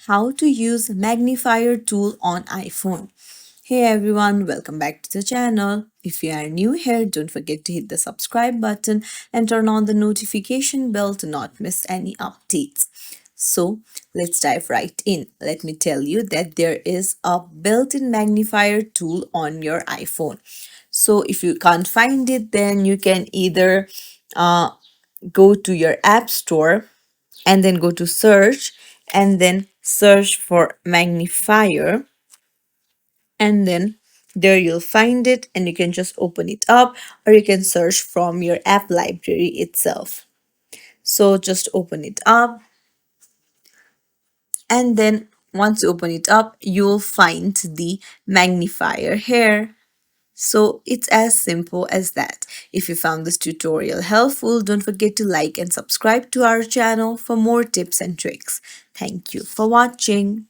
how to use magnifier tool on iPhone. Hey everyone, welcome back to the channel. If you are new here, don't forget to hit the subscribe button and turn on the notification bell to not miss any updates. So let's dive right in. Let me tell you that there is a built-in magnifier tool on your iPhone. So if you can't find it, then you can either uh, go to your app store and then go to search and then search for magnifier, and then there you'll find it and you can just open it up, or you can search from your app library itself. So just open it up, and then once you open it up you'll find the magnifier here. So it's as simple as that. If you found this tutorial helpful, don't forget to like and subscribe to our channel for more tips and tricks. Thank you for watching.